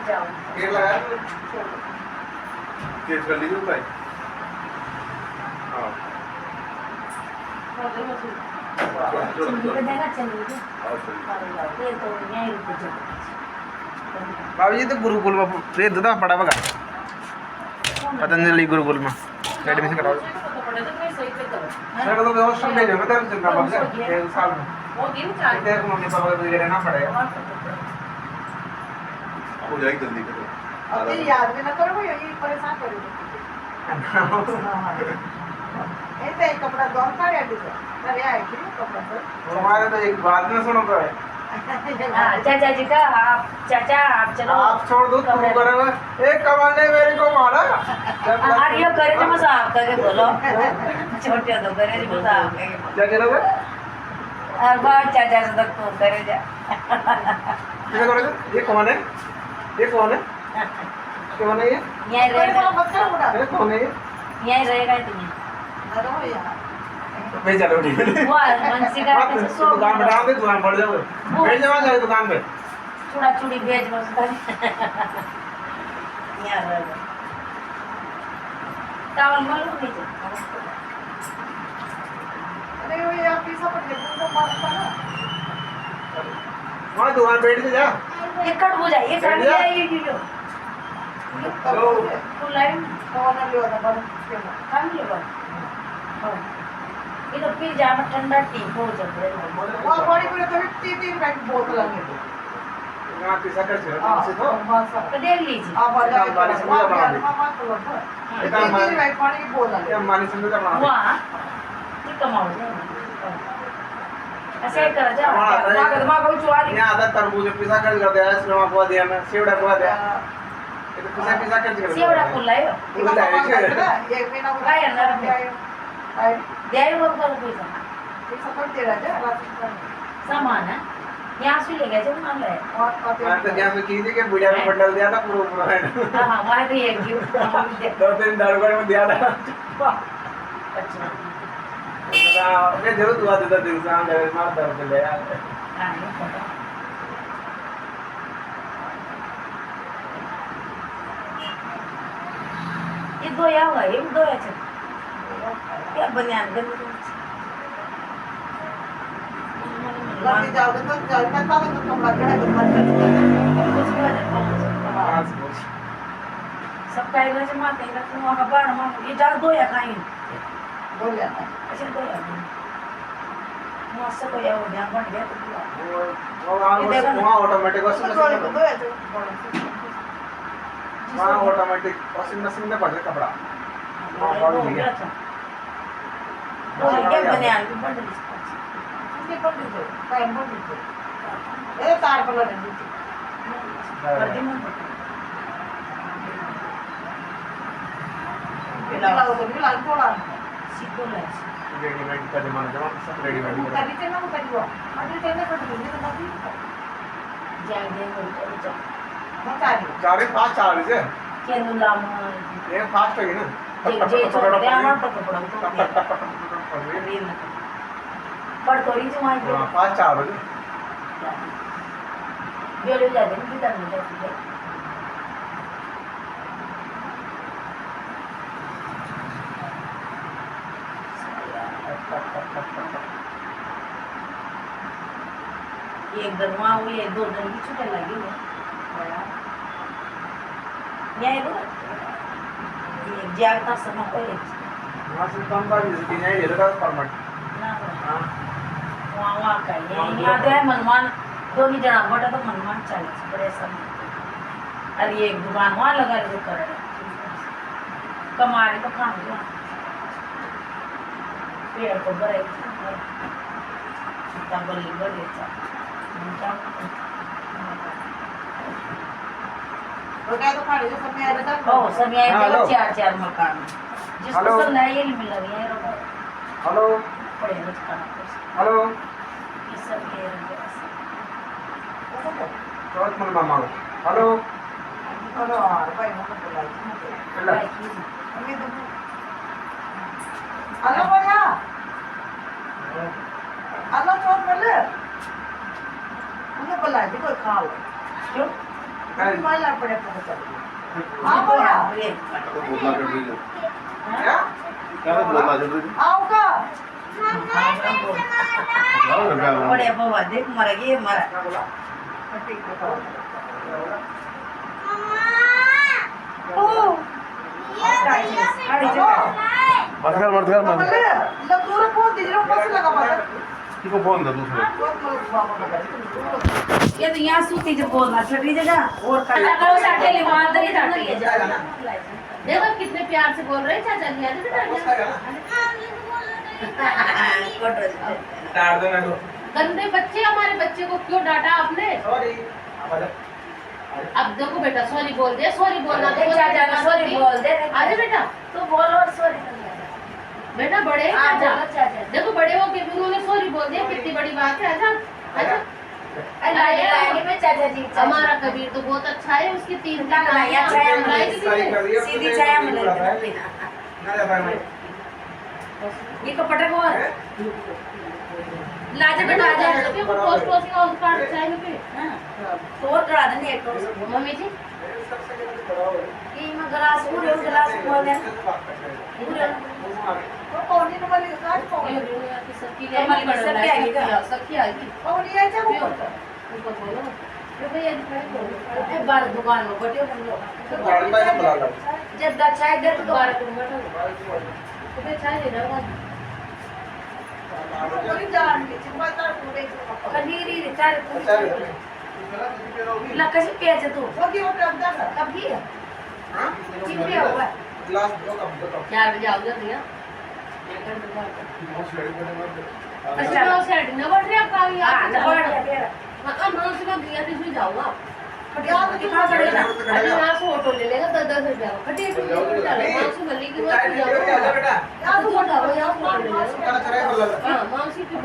जाओ केस कर लीजिए भाई हां चलिए देगा चलिए और सही ये तो यहीं रुक जाओ बाबू जी तो गुरुकुल में ये दादा पड़ा बगा पतंजलि गुरुकुल में एडमिशन कराओ तो पड़े तो मैं सही से करो सर तो हॉस्टल भेजो मैं तेरे चिंता बाबू से साल में वो दिन चार तेरे को मम्मी पापा को रहना पड़ेगा हो जाएगी जल्दी करो अभी याद में ना करो ये परेशान करो ऐसे ही कपड़ा दौड़ का या दूसरा अरे आए कि कपड़ा तो तुम्हारे तो एक बात ना सुनो तो है हाँ चाचा जी का आप चाचा आप चलो आप छोड़ दो तुम करोगे एक कमल ने मेरे को मारा और ये करे जो मजाक करके बोलो छोटे तो करे जो मजाक करके क्या करोगे और बात चाचा से तक तो करे जा क्या करोगे ये कौन है कौन है ये यहीं रहेगा मत करो बुढ़ा ये कौन है ये यहीं रहेगा तुम्हें अरे यार भाई चलो ठीक है वो मनसी का कैसे सो दुकान पे डाल दे दुकान पड़ जाओगे भेज जमा जाए दुकान पे चूड़ा चूड़ी बेच बसता यहाँ रहेगा टावल मालूम नहीं था अरे वो ये आप पीसा पड़ गया तो मारता ना वहाँ दुकान बैठ के जा ये कट हो जाए ये कट बढ़िया। जाए ये वीडियो चलो फुल लाइन कौन लियो ना बंद के ना काम लियो बस ये तो फिर जाना ठंडा टी हो जाए वो बड़ी बड़ी तो 3 पैक बोतल लगे यहाँ पिसा कर छे से तो तो देख लीजिए ये मानी समझ बना वहाँ ये कमाओ ऐसे ही करा जाओ यहाँ आधा तरबूज पिसा कर दिया इसमें आपको दिया ना सेवड़ा को दिया ये तो पिसा कर सेवड़ा फुल है काय अंदर दे वो कर पैसा सामान है यहाँ से ले गए जब मान ले मैं तो जहाँ से की थी कि बुढ़िया में बंडल दिया ना पूरा हाँ हाँ वहाँ तो एक गिफ्ट 2-3 दरबार में दिया था अच्छा मैं जरूर दुआ देता दिल से आने मार दर्द ले यार हाँ ये फोटो ये दो या हुआ ये दो या चल क्या बनियान दे सब काही वेळेस माते वहाँ का बाण मार ये जाल दो या खाई ऐसे दो या मस्त को या हो गया बन गया तो वहाँ ऑटोमेटिक वॉशिंग मशीन में पड़ कपड़ा हो गया था क्या बनियान भी बन रेडीमेड का जमाना सब रेडीमेड चार 5 चार से ये फास्ट है ना पड़तोरी से वहाँ 5 4 बजे बेड़े जाते हैं किधर नहीं जाते एक दिन वहाँ हुई 2 दिन की छुट्टी लगी हुई ये जागता समय को वहाँ से कम बार जिसकी नहीं ये लगा परमिट वहाँ का यहाँ तो है मनमान दोनों जना बटा तो मनमान 40 बड़े समय अरे एक दुकान वहाँ लगा रहे कर रहे कमा रहे तो काम जो पेड़ को बड़े बल्ली बड़े सब यहाँ 4 मकान जिसको पसंद है ये मिल रही है हेलो बड़े खाना हेलो ये सब ये बहुत मन मामा हेलो क्यों क्या बड़े बाबा देख मरा ये मरा किसको फोन था दूसरे ये तो यहाँ सूती जब बोलना छठी जगह और देखो कितने प्यार से बोल रहे हैं चाचा जी डांट देना तो गंदे बच्चे हमारे बच्चे को क्यों डांटा आपने सॉरी अब देखो बेटा सॉरी बोल दे सॉरी बोलना तो चाचा सॉरी बोल दे आजा बेटा तो बोलो और सॉरी बेटा बड़े हैं चाचा देखो बड़े हो के भी उन्होंने सॉरी बोल दिया कितनी बड़ी बात है आजा आजा में चाचा जी हमारा कबीर तो बहुत अच्छा है उसकी 3 सीधी छाया मिल ना जाता है ये कपड़ा को लाजा बेटा आजा क्यों पोस्ट पोस्ट का उसका चाहिए पे तो और करा देने एक मम्मी जी ये मैं गिलास पूरे गिलास खोल दे पूरे तो कौन नी वाली काट को सबकी सबकी आएगी और ये जा उनको बोलो तो भैया दिखाई ए बार दुकान में बैठे हम लोग गाड़ी में बुला लो जब दा चाय दे तो बारह को बैठो तो फिर चाय दे रहा कोई जान के चिंता पूरे कनीरी चाय ला कैसे पेज तू ओके वो कब तक कब की है हाँ किन पे हुआ ग्लास दो कप दो कप 4 बजे आओगे भैया अच्छा वो सेटिंग ना बढ़ रही है आपका ये हां ना बढ़ गया तेरा मतलब मैं उसको दिया तो इसमें जाऊंगा क्या कितना पड़ेगा अरे यहाँ से ऑटो ले लेगा 10-10 रुपया कटे इसमें डाले 500 गली की बात जाओ बेटा यहाँ तो छोटा हो यहाँ ऑटो ले लेगा कल करे बोल हाँ मानसी की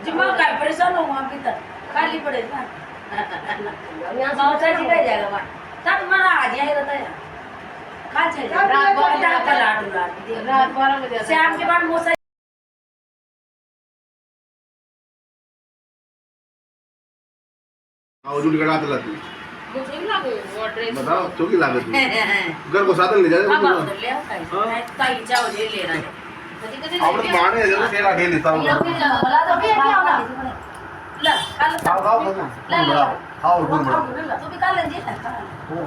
जिम्मा का परेशान हो वहां भीतर खाली पड़ेगा यहाँ मौसा जी का जाएगा वहां तब मरा आ जाए रहता है खा चाहिए रात 12 का रात 12 बजे शाम के बाद मौसा आओ जूली कड़ा तला तू मुझे भी लगे वो ड्रेस बताओ तो की लागत तू घर को साधन ले जाए अब उधर ले आओ ताई जाओ ले ले रहा है कभी આપણે તો માણે છે તેલા ઢેલી તાવ बोला तो भी क्या होगा ला कल ખાવ ખાવ ला ખાવ ગુણ બડા तू भी कल ले वो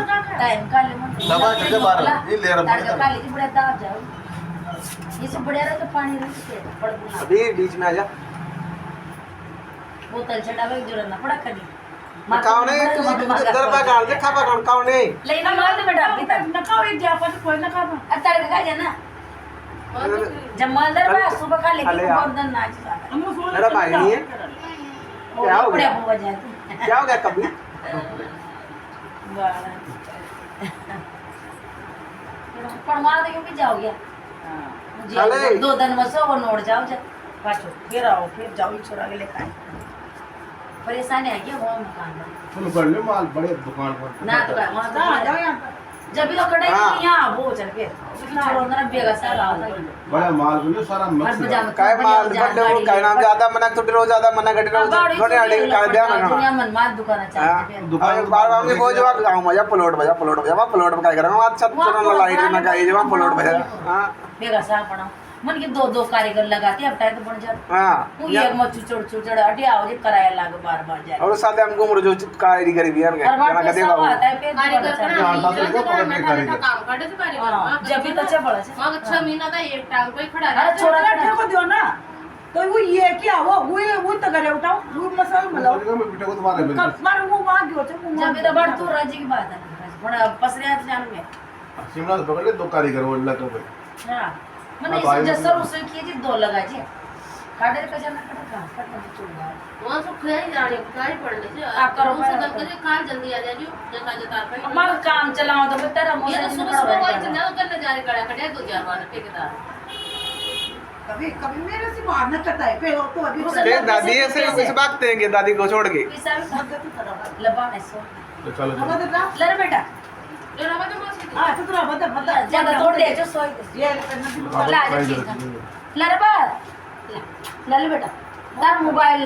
का टाइम का ले मन दबा के बाहर ये ले रहा तार का ले बड़ा दाब जाओ ये सब बढ़िया रहे तो पानी रख के पड़ बुला अभी बीच में आ जा बोतल चढ़ावे की जरूरत ना पड़ा कभी कावने दरबा काढ दे खापा काढ कावने लेना मार दे बेटा अभी तक नकाओ एक जापा से कोई नका अतर का जाना जब मालदार बा सुबह का लेके बहुत दिन नाच रहा मेरा भाई नहीं है क्या हो गया? हो जाए क्या हो गया कभी पर मार दे क्योंकि जाओ गया चले। 2 दिन में सो वो नोट जाओ जा पाछो फिर आओ फिर जाओ छोरा के लेकर परेशानी है क्या वो मकान में चलो कर ले माल बड़े दुकान पर ना तो वहां तो आ जाओ यहाँ पर जब भी तो कटे हाँ। यहां वो चल के छोरो ना बेगा सा ला बड़ा माल बोले सारा और मिक्स बजा काय माल बड्डे को काय नाम ज्यादा मना तो रोज ज्यादा मना गटे रोज गोने आड़े काय दिया दुनिया ना मन मार दुकान चाहते हैं दुकान बार बार में कोई जवाब गाऊं मजा प्लॉट बजा प्लॉट में काय करेंगे आज छत चरण लाइट में काय जवाब प्लॉट बजा हां बेगा सा पड़ा मन के 2 कारीगर लगाते अब टाइम तो बन जाता हां वो ये मत चुचड़ अटे आओ जे कराया लाग बार जाए और साथ हम घूम जो कारीगरी गरीब यार और बार कहते सब बाबू आता है पे कारीगर कारीगर काम काटे तो कारीगर जब भी तो अच्छा बड़ा से वहाँ 6 महीना का एक टांग पे खड़ा अरे छोरा लड़के को दो ना तो वो ये क्या वो तो करे उठाओ वो मसाला मिलाओ में पिटे को तुम्हारे में मार वो वहां गयो तो वो जब भी तो बड़ तू राजी की बात है बड़ा पसरिया जान में शिमला से पकड़ ले 2 कारीगर वो अल्लाह का भाई हां मैंने इसे जसर उसे किए जी 2 लगा जी काटे का जाना का कट चुगा वहाँ से खाई जा रही खाई पड़ने से आ करो से दम करे खा जल्दी आ जाइयो जता पे अम्मा काम चलाओ तो तेरा ये मोसा तो सुबह वही चंदा करने जा रहे कड़ा कड़े 2000 वाला ठेकेदार कभी मेरे से बाहर न करता है फिर तो अभी ये दादी ऐसे कुछ भागते हैं दादी को छोड़ के पैसा भी बहुत देती लबा ऐसो तो चलो हम तो ना ले बेटा जो ना बता मौसी हां तो तेरा बता जगह तोड़ दे जो सोई ये ला जा चीज ले रे बा ले बेटा तार मोबाइल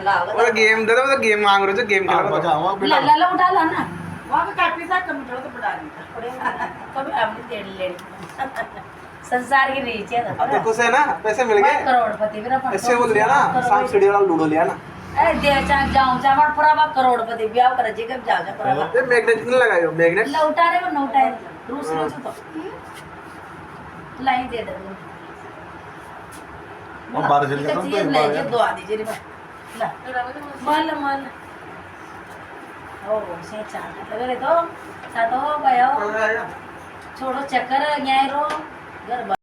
ला और गेम दे दो तो गेम मांग रहे हो गेम खेलो बजा वहां ला ला ला उठा ला ना वहां का काफी सा कंप्यूटर तो बढ़ा दी कभी हमने तेड़ ले संसार की रीच है अब तो खुश है ना पैसे मिल गए करोड़पति भी ना ऐसे बोल लिया ना सांप सीढ़ी वाला लूडो लिया ना अरे दे जाऊं चावड़ पूरा बा करोड़पति ब्याह कर जे कब जाओ जा पूरा बा ये मैग्नेट नहीं लगायो मैग्नेट ला उठा रे वो न उठाए रूस लो तो लाइन दे दे और बाहर चल गया तो ले जे दो आदि जे रे बा ला माल माल ओ से चाट लगे रे तो सातो गयो छोड़ो चक्कर न्याय रो घर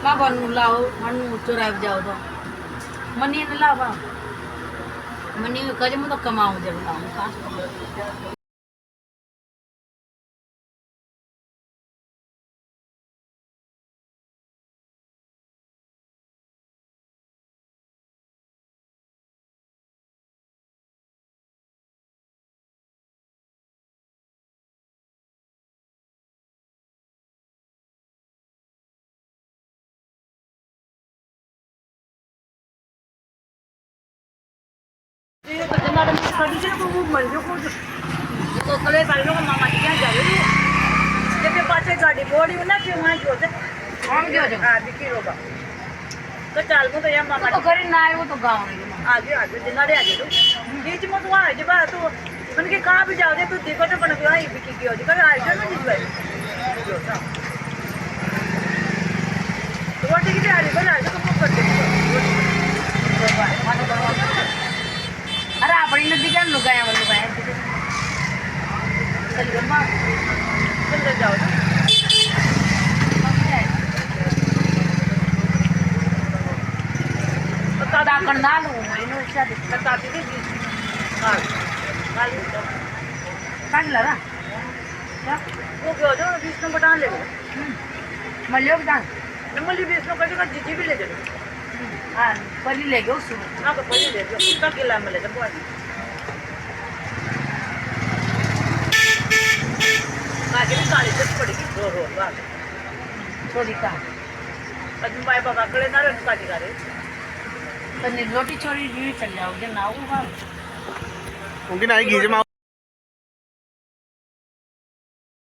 मां बनू लाओ मनु चुरा जाओ तो मनी न लावा मनी कजे मु तो कमाऊं जब लाऊं का तो कले सालों का मामा जी क्या जा रही है जब पाछे गाड़ी बोड़ी ना कि वहां जो से हम गयो जो हां दिखी होगा तो चाल को तो या मामा तो करे ना आए वो तो गांव में आगे आगे जिन्ना रे आगे तो बीच में तू आए जब तू मन के कहाँ भी जाओ तू देखो तो बन गया बिकी की हो जी कभी आए ना जिस भाई रोटी की तैयारी बना जो तुम कर दे अरे अपनी नदी क्या लुगाया चल गम्मा चल जाओ दा करना लूं इनो अच्छा बताती थी हां हां काट ला ना क्या वो क्यों जो 20 नंबर डाल ले मल्लियो दान नंबर 20 नंबर का जीजी भी ले जाओ हां पली ले गयो सुबह ना तो पहले ले जाओ का किला में ले जाओ बाकी भी काली जब पड़ेगी रो बात थोड़ी का अजून बाय बाबा कडे ना रन काटी का रे पनीर रोटी छोड़ी नहीं चल जाओगे ना वो उनकी नहीं घी जमा